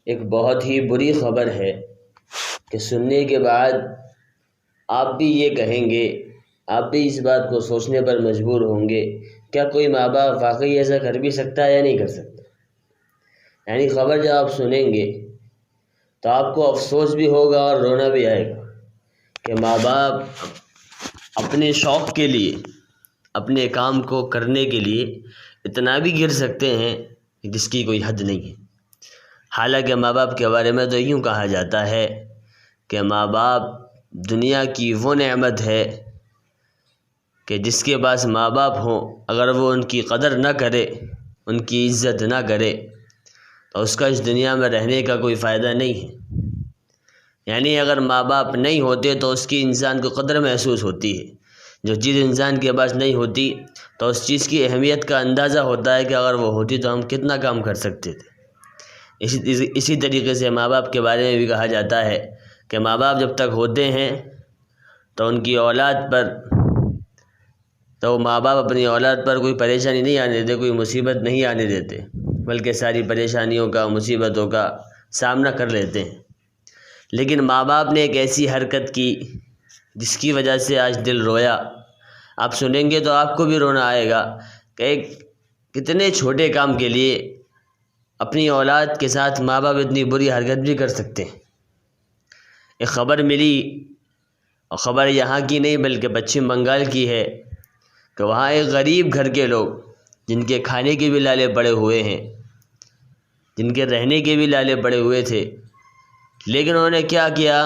ایک بہت ہی بری خبر ہے کہ سننے کے بعد آپ بھی یہ کہیں گے، آپ بھی اس بات کو سوچنے پر مجبور ہوں گے، کیا کوئی ماں باپ واقعی ایسا کر بھی سکتا ہے یا نہیں کر سکتا؟ یعنی خبر جب آپ سنیں گے تو آپ کو افسوس بھی ہوگا اور رونا بھی آئے گا کہ ماں باپ اپنے شوق کے لیے، اپنے کام کو کرنے کے لیے اتنا بھی گر سکتے ہیں جس کی کوئی حد نہیں ہے۔ حالانکہ ماں باپ کے بارے میں تو یوں کہا جاتا ہے کہ ماں باپ دنیا کی وہ نعمت ہے کہ جس کے پاس ماں باپ ہوں، اگر وہ ان کی قدر نہ کرے، ان کی عزت نہ کرے تو اس کا اس دنیا میں رہنے کا کوئی فائدہ نہیں ہے۔ یعنی اگر ماں باپ نہیں ہوتے تو اس کی انسان کو قدر محسوس ہوتی ہے۔ جو چیز انسان کے پاس نہیں ہوتی تو اس چیز کی اہمیت کا اندازہ ہوتا ہے کہ اگر وہ ہوتی تو ہم کتنا کام کر سکتے تھے۔ اسی طریقے سے ماں باپ کے بارے میں بھی کہا جاتا ہے کہ ماں باپ جب تک ہوتے ہیں تو ان کی اولاد پر، تو ماں باپ اپنی اولاد پر کوئی پریشانی نہیں آنے دیتے، کوئی مصیبت نہیں آنے دیتے، بلکہ ساری پریشانیوں کا، مصیبتوں کا سامنا کر لیتے ہیں۔ لیکن ماں باپ نے ایک ایسی حرکت کی جس کی وجہ سے آج دل رویا۔ آپ سنیں گے تو آپ کو بھی رونا آئے گا کہ ایک کتنے چھوٹے کام کے لیے اپنی اولاد کے ساتھ ماں باپ اتنی بری حرکت بھی کر سکتے ہیں۔ ایک خبر ملی، اور خبر یہاں کی نہیں بلکہ پچھم بنگال کی ہے، کہ وہاں ایک غریب گھر کے لوگ جن کے کھانے کے بھی لالے پڑے ہوئے ہیں، جن کے رہنے کے بھی لالے پڑے ہوئے تھے، لیکن انہوں نے کیا کیا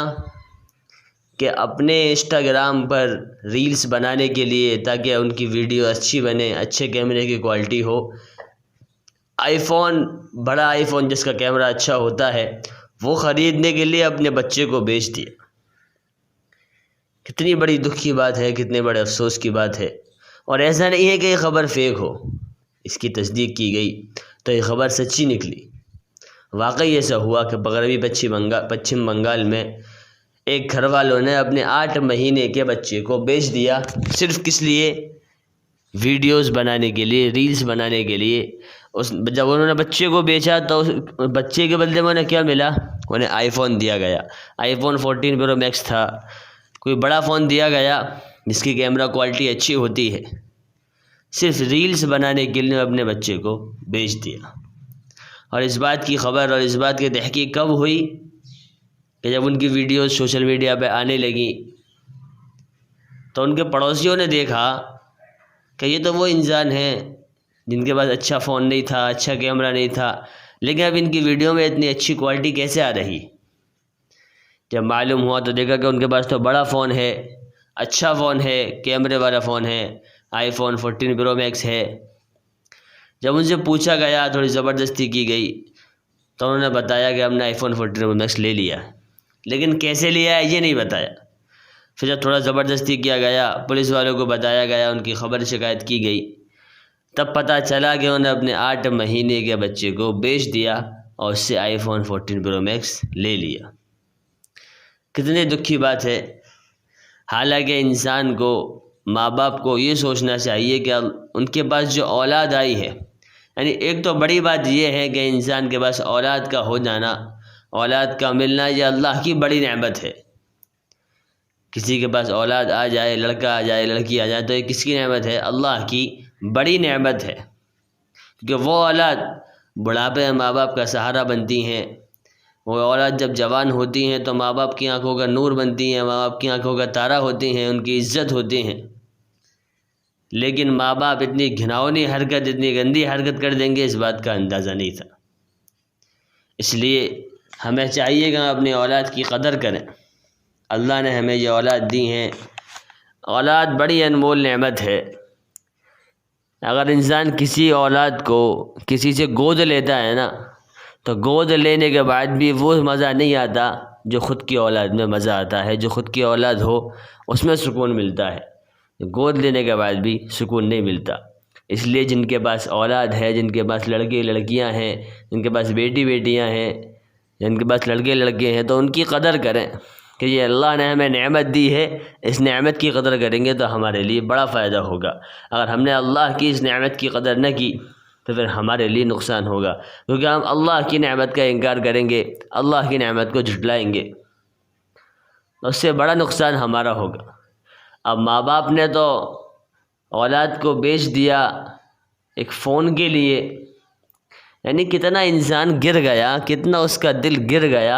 کہ اپنے انسٹاگرام پر ریلز بنانے کے لیے، تاکہ ان کی ویڈیو اچھی بنے، اچھے کیمرے کی کوالٹی ہو، بڑا آئی فون جس کا کیمرہ اچھا ہوتا ہے وہ خریدنے کے لیے اپنے بچے کو بیچ دیا۔ کتنی بڑی دکھ کی بات ہے، کتنے بڑے افسوس کی بات ہے۔ اور ایسا نہیں ہے کہ یہ خبر فیک ہو، اس کی تصدیق کی گئی تو یہ خبر سچی نکلی۔ واقعی ایسا ہوا کہ مغربی پچھم بنگال میں ایک گھر والوں نے اپنے 8 مہینے کے بچے کو بیچ دیا، صرف کس لیے؟ ویڈیوز بنانے کے لیے، ریلز بنانے کے لیے۔ جب انہوں نے بچے کو بیچا تو بچے کے بدلے میں انہیں کیا ملا؟ انہیں آئی فون دیا گیا، آئی فون 14 پرو میکس تھا، کوئی بڑا فون دیا گیا جس کی کیمرہ کوالٹی اچھی ہوتی ہے۔ صرف ریلز بنانے کے لیے اپنے بچے کو بیچ دیا۔ اور اس بات کی خبر اور اس بات کی تحقیق کب ہوئی؟ کہ جب ان کی ویڈیوز سوشل میڈیا پہ آنے لگی تو ان کے پڑوسیوں نے دیکھا کہ یہ تو وہ انسان ہیں جن کے پاس اچھا فون نہیں تھا، اچھا کیمرہ نہیں تھا، لیکن اب ان کی ویڈیو میں اتنی اچھی کوالٹی کیسے آ رہی؟ جب معلوم ہوا تو دیکھا کہ ان کے پاس تو بڑا فون ہے، اچھا فون ہے، کیمرے والا فون ہے، آئی فون 14 پرو میکس ہے۔ جب ان سے پوچھا گیا، تھوڑی زبردستی کی گئی تو انہوں نے بتایا کہ ہم نے آئی فون 14 پرو میکس لے لیا، لیکن کیسے لیا ہے یہ نہیں بتایا۔ پھر جب تھوڑا زبردستی کیا گیا، پولیس والوں کو بتایا گیا، ان کی خبر شکایت کی گئی، تب پتہ چلا کہ انہوں نے اپنے 8 مہینے کے بچے کو بیچ دیا اور اس سے آئی فون 14 پرو میکس لے لیا۔ کتنے دکھ کی بات ہے۔ حالانکہ انسان کو، ماں باپ کو یہ سوچنا چاہیے کہ ان کے پاس جو اولاد آئی ہے، یعنی ایک تو بڑی بات یہ ہے کہ انسان کے پاس اولاد کا ہو جانا، اولاد کا ملنا، یہ اللہ کی بڑی نعمت ہے۔ کسی کے پاس اولاد آ جائے، لڑکا آ جائے، لڑکی آ جائے، تو یہ کس کی نعمت ہے؟ اللہ کی بڑی نعمت ہے، کیونکہ وہ اولاد بڑھاپے میں ماں باپ کا سہارا بنتی ہیں۔ وہ اولاد جب جوان ہوتی ہیں تو ماں باپ کی آنکھوں کا نور بنتی ہیں، ماں باپ کی آنکھوں کا تارا ہوتی ہیں، ان کی عزت ہوتی ہیں۔ لیکن ماں باپ اتنی گھناؤنی حرکت، اتنی گندی حرکت کر دیں گے، اس بات کا اندازہ نہیں تھا۔ اس لیے ہمیں چاہیے کہ ہم اپنی اولاد کی قدر کریں۔ اللہ نے ہمیں یہ اولاد دی ہیں، اولاد بڑی انمول نعمت ہے۔ اگر انسان کسی اولاد کو کسی سے گود لیتا ہے نا، تو گود لینے کے بعد بھی وہ مزہ نہیں آتا جو خود کی اولاد میں مزہ آتا ہے۔ جو خود کی اولاد ہو اس میں سکون ملتا ہے، گود لینے کے بعد بھی سکون نہیں ملتا۔ اس لیے جن کے پاس اولاد ہے، جن کے پاس لڑکے لڑکیاں ہیں، جن کے پاس بیٹی بیٹیاں ہیں، جن کے پاس لڑکے لڑکے ہیں، تو ان کی قدر کریں کہ یہ اللہ نے ہمیں نعمت دی ہے، اس نعمت کی قدر کریں گے تو ہمارے لیے بڑا فائدہ ہوگا۔ اگر ہم نے اللہ کی اس نعمت کی قدر نہ کی تو پھر ہمارے لیے نقصان ہوگا، کیونکہ ہم اللہ کی نعمت کا انکار کریں گے، اللہ کی نعمت کو جھٹلائیں گے، اس سے بڑا نقصان ہمارا ہوگا۔ اب ماں باپ نے تو اولاد کو بیچ دیا ایک فون کے لیے، یعنی کتنا انسان گر گیا، کتنا اس کا دل گر گیا،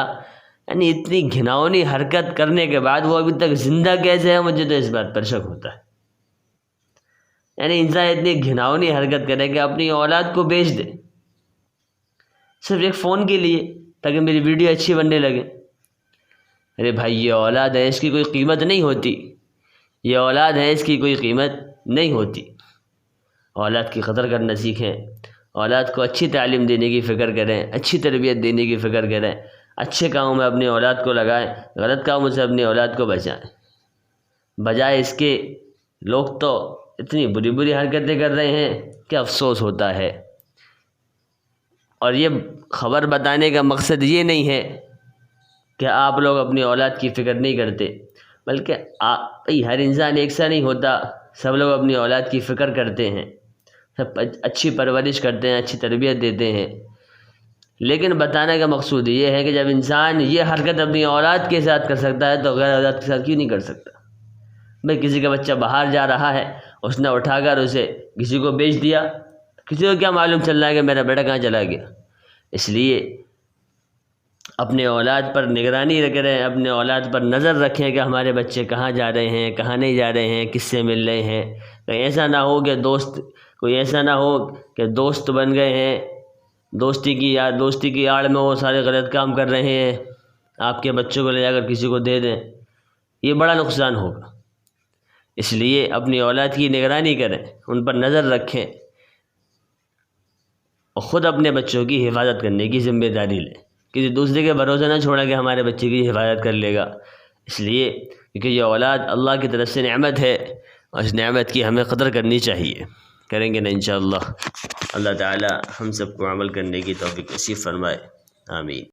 یعنی اتنی گھناؤنی حرکت کرنے کے بعد وہ ابھی تک زندہ کیسے ہے، مجھے تو اس بات پر شک ہوتا ہے۔ یعنی انسان اتنی گھناؤنی حرکت کرے کہ اپنی اولاد کو بیچ دے صرف ایک فون کے لیے، تاکہ میری ویڈیو اچھی بننے لگے۔ ارے بھائی، یہ اولاد ہے، اس کی کوئی قیمت نہیں ہوتی، یہ اولاد ہے، اس کی کوئی قیمت نہیں ہوتی۔ اولاد کی قدر کرنا سیکھیں، اولاد کو اچھی تعلیم دینے کی فکر کریں، اچھی تربیت دینے کی فکر کریں، اچھے کاموں میں اپنی اولاد کو لگائیں، غلط کاموں سے اپنی اولاد کو بچائیں۔ بجائے اس کے لوگ تو اتنی بری بری حرکتیں کر رہے ہیں کہ افسوس ہوتا ہے۔ اور یہ خبر بتانے کا مقصد یہ نہیں ہے کہ آپ لوگ اپنی اولاد کی فکر نہیں کرتے، بلکہ ہر انسان ایک سا نہیں ہوتا، سب لوگ اپنی اولاد کی فکر کرتے ہیں، سب اچھی پرورش کرتے ہیں، اچھی تربیت دیتے ہیں۔ لیکن بتانے کا مقصود یہ ہے کہ جب انسان یہ حرکت اپنی اولاد کے ساتھ کر سکتا ہے تو غیر اولاد کے ساتھ کیوں نہیں کر سکتا؟ بھائی کسی کا بچہ باہر جا رہا ہے، اس نے اٹھا کر اسے کسی کو بیچ دیا، کسی کو کیا معلوم چل رہا ہے کہ میرا بیٹا کہاں چلا گیا؟ اس لیے اپنے اولاد پر نگرانی کریں، اپنے اولاد پر نظر رکھیں کہ ہمارے بچے کہاں جا رہے ہیں، کہاں نہیں جا رہے ہیں، کس سے مل رہے ہیں۔ کہیں ایسا نہ ہو کہ دوست بن گئے ہیں، دوستی کی آڑ میں وہ سارے غلط کام کر رہے ہیں، آپ کے بچوں کو لے جا کر کسی کو دے دیں، یہ بڑا نقصان ہوگا۔ اس لیے اپنی اولاد کی نگرانی کریں، ان پر نظر رکھیں، اور خود اپنے بچوں کی حفاظت کرنے کی ذمہ داری لیں۔ کسی دوسرے کے بھروسے نہ چھوڑیں کہ ہمارے بچے کی حفاظت کر لے گا، اس لیے کیونکہ یہ اولاد اللہ کی طرف سے نعمت ہے، اور اس نعمت کی ہمیں قدر کرنی چاہیے۔ کریں گے نا انشاءاللہ۔ اللہ تعالی ہم سب کو عمل کرنے کی توفیق نصیب فرمائے، آمین۔